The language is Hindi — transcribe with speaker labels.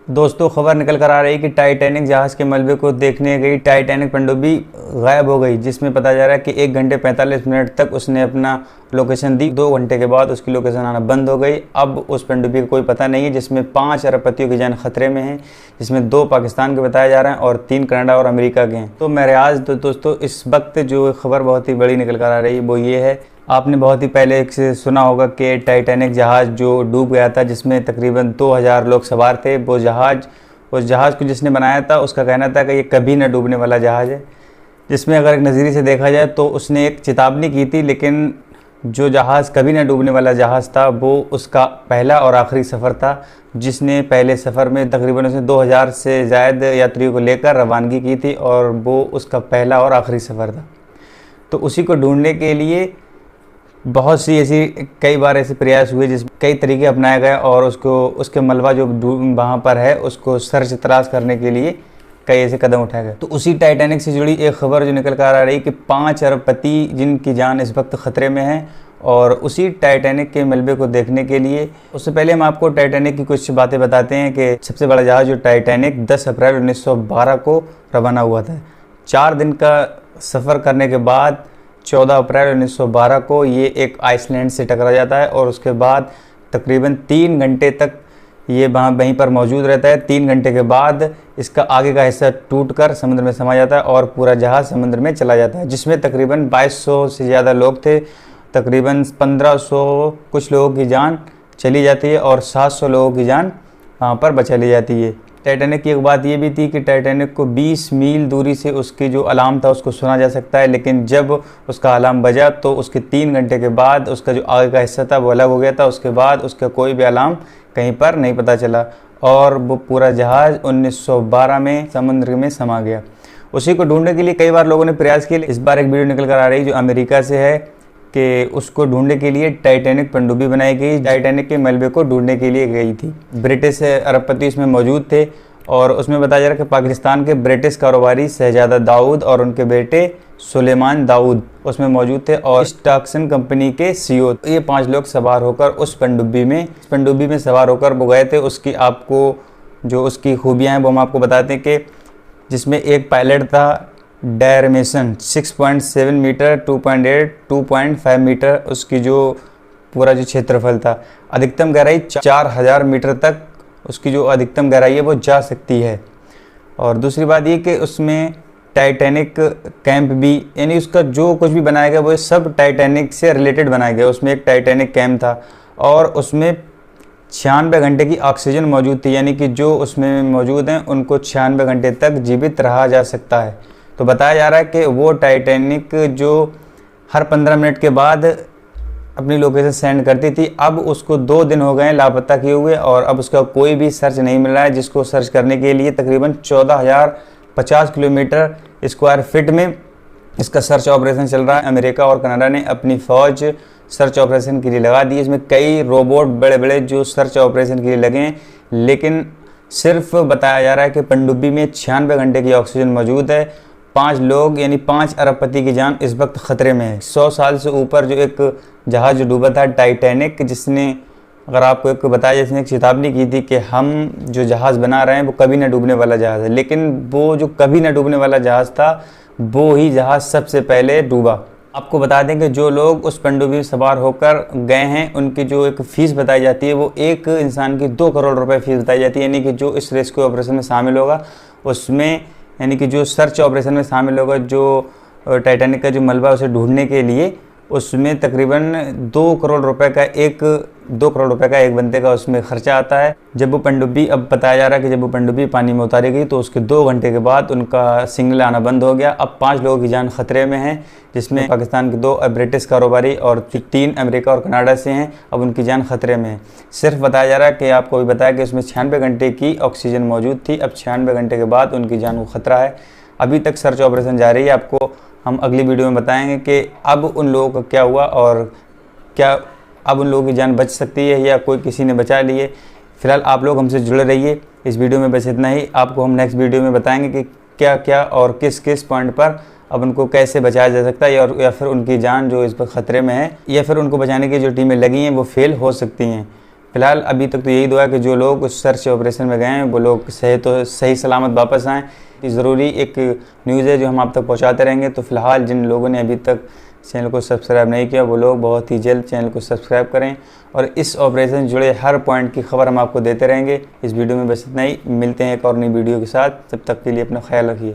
Speaker 1: दोस्तों, खबर निकल कर आ रही है कि टाइटैनिक जहाज़ के मलबे को देखने गई टाइटैनिक पनडुब्बी गायब हो गई, जिसमें पता जा रहा है कि 1 घंटे 45 मिनट तक उसने अपना लोकेशन दी। 2 घंटे के बाद उसकी लोकेशन आना बंद हो गई। अब उस पनडुब्बी का कोई पता नहीं है, जिसमें 5 अरबपतियों की जान खतरे में है, जिसमें 2 पाकिस्तान के बताए जा रहे हैं और 3 कनाडा और अमेरिका के हैं। तो मेरे आज दोस्तों इस वक्त जो खबर बहुत ही बड़ी निकल कर आ रही है वो ये है, आपने बहुत ही पहले एक से सुना होगा कि टाइटैनिक जहाज़ जो डूब गया था, जिसमें तकरीबन 2000 लोग सवार थे। उस जहाज़ को जिसने बनाया था उसका कहना था कि ये कभी न डूबने वाला जहाज़ है, जिसमें अगर एक नज़रिए से देखा जाए तो उसने एक चेतावनी की थी। लेकिन जो जहाज़ कभी न डूबने वाला जहाज़ था वो उसका पहला और आखिरी सफ़र था, जिसने पहले सफ़र में तकरीबन उसने 2000 से ज़्यादा यात्रियों को लेकर रवानगी की थी और वो उसका पहला और आखिरी सफ़र था। तो उसी को ढूंढने के लिए बहुत सी ऐसी कई बार ऐसे प्रयास हुए, जिस कई तरीके अपनाए गए और उसके मलबा जो वहाँ पर है उसको सर्च तलाश करने के लिए कई ऐसे कदम उठाए गए। तो उसी टाइटैनिक से जुड़ी एक खबर जो निकल कर आ रही कि 5 अरबपति जिनकी जान इस वक्त ख़तरे में है, और उसी टाइटैनिक के मलबे को देखने के लिए उससे पहले हम आपको टाइटैनिक की कुछ बातें बताते हैं कि सबसे बड़ा जहाज़ जो टाइटैनिक 10 अप्रैल 1912 को रवाना हुआ था। 4 दिन का सफ़र करने के बाद 14 अप्रैल 1912 को ये एक आइसलैंड से टकरा जाता है और उसके बाद तकरीबन 3 घंटे तक ये वहीं पर मौजूद रहता है। 3 घंटे के बाद इसका आगे का हिस्सा टूटकर समुद्र में समा जाता है और पूरा जहाज़ समुद्र में चला जाता है, जिसमें तकरीबन 2200 से ज़्यादा लोग थे। तकरीबन 1500 कुछ लोगों की जान चली जाती है और 700 लोगों की जान वहाँ पर बचा ली जाती है। टाइटैनिक की एक बात ये भी थी कि टाइटैनिक को 20 मील दूरी से उसकी जो अलार्म था उसको सुना जा सकता है, लेकिन जब उसका अलार्म बजा तो उसके 3 घंटे के बाद उसका जो आगे का हिस्सा था वो अलग हो गया था। उसके बाद उसका कोई भी अलार्म कहीं पर नहीं पता चला और वो पूरा जहाज़ 1912 में समुद्र में समा गया। उसी को ढूंढने के लिए कई बार लोगों ने प्रयास किए। इस बार एक वीडियो निकल कर आ रही जो अमेरिका से है कि उसको ढूंढने के लिए टाइटैनिक पनडुब्बी बनाई गई, टाइटैनिक के मलबे को ढूंढने के लिए गई थी। ब्रिटिश अरबपति उसमें मौजूद थे और उसमें बताया जा रहा है कि पाकिस्तान के ब्रिटिश कारोबारी शहजादा दाऊद और उनके बेटे सुलेमान दाऊद उसमें मौजूद थे और स्टाक्सन कंपनी के सीईओ। ये 5 लोग सवार होकर उस पनडुब्बी में सवार होकर वो गए थे। उसकी खूबियाँ हैं वो हम आपको बताते हैं कि जिसमें एक पायलट था डायमेंशन 6.7 मीटर, 2.8, 2.5 मीटर उसकी जो पूरा जो क्षेत्रफल था। अधिकतम गहराई 4000 मीटर तक उसकी जो अधिकतम गहराई है वो जा सकती है। और दूसरी बात ये कि उसमें टाइटैनिक कैंप भी, यानी उसका जो कुछ भी बनाया गया वो सब टाइटैनिक से रिलेटेड बनाया गया। उसमें एक टाइटैनिक कैंप था और उसमें 96 घंटे की ऑक्सीजन मौजूद थी, यानी कि जो उसमें मौजूद हैं उनको 96 घंटे तक जीवित रहा जा सकता है। तो बताया जा रहा है कि वो टाइटैनिक जो हर 15 मिनट के बाद अपनी लोकेशन सेंड करती थी, अब उसको 2 दिन हो गए लापता किए हुए और अब उसका कोई भी सर्च नहीं मिल रहा है, जिसको सर्च करने के लिए तकरीबन 14,050 किलोमीटर स्क्वायर फीट में इसका सर्च ऑपरेशन चल रहा है। अमेरिका और कनाडा ने अपनी फ़ौज सर्च ऑपरेशन के लिए लगा दी। इसमें कई रोबोट बड़े बड़े जो सर्च ऑपरेशन के लिए लगे हैं, लेकिन सिर्फ बताया जा रहा है कि पनडुब्बी में 96 घंटे की ऑक्सीजन मौजूद है। 5 लोग यानी 5 अरबपति की जान इस वक्त ख़तरे में है। 100 साल से ऊपर जो एक जहाज़ जो डूबा था टाइटैनिक, जिसने अगर आपको एक बताया, जिसने एक चेतावनी की थी कि हम जो जहाज़ बना रहे हैं वो कभी ना डूबने वाला जहाज़ है, लेकिन वो जो कभी ना डूबने वाला जहाज़ था वो ही जहाज़ सबसे पहले डूबा। आपको बता दें कि जो लोग उस पनडुब्बी में सवार होकर गए हैं उनकी जो एक फ़ीस बताई जाती है वो एक इंसान की 2 करोड़ रुपए फ़ीस बताई जाती है। यानी कि जो इस रेस्क्यू ऑपरेशन में शामिल होगा उसमें, यानी कि जो सर्च ऑपरेशन में शामिल होगा, जो टाइटैनिक का जो मलबा उसे ढूंढने के लिए, उसमें तकरीबन 2 करोड़ रुपए का एक बंदे का उसमें खर्चा आता है। जब वो पनडुब्बी, अब बताया जा रहा है कि जब वो पनडुब्बी पानी में उतारी गई तो उसके 2 घंटे के बाद उनका सिग्नल आना बंद हो गया। अब 5 लोगों की जान खतरे में है, जिसमें पाकिस्तान के 2 ब्रिटिश कारोबारी और 3 अमेरिका और कनाडा से हैं। अब उनकी जान खतरे में है। सिर्फ बताया जा रहा है कि आपको भी बताया कि उसमें 96 घंटे की ऑक्सीजन मौजूद थी। अब 96 घंटे के बाद उनकी जान को खतरा है। अभी तक सर्च ऑपरेशन जारी है। आपको हम अगली वीडियो में बताएंगे कि अब उन लोगों का क्या हुआ और क्या अब उन लोगों की जान बच सकती है या कोई किसी ने बचा ली है। फिलहाल आप लोग हमसे जुड़े रहिए। इस वीडियो में बस इतना ही। आपको हम नेक्स्ट वीडियो में बताएंगे कि क्या क्या और किस किस पॉइंट पर अब उनको कैसे बचाया जा सकता है, या फिर उनकी जान जो इस पर ख़तरे में है, या फिर उनको बचाने की जो टीमें लगी हैं वो फेल हो सकती हैं। फिलहाल अभी तक तो यही दुआ है कि जो लोग उस सर्च ऑपरेशन में गए हैं वो लोग सही सलामत वापस आएँ। ज़रूरी एक न्यूज़ है जो हम आप तक पहुंचाते रहेंगे। तो फिलहाल जिन लोगों ने अभी तक चैनल को सब्सक्राइब नहीं किया वो लोग बहुत ही जल्द चैनल को सब्सक्राइब करें और इस ऑपरेशन से जुड़े हर पॉइंट की खबर हम आपको देते रहेंगे। इस वीडियो में बस इतना ही, मिलते हैं एक और नई वीडियो के साथ। तब तक के लिए अपना ख्याल रखिए।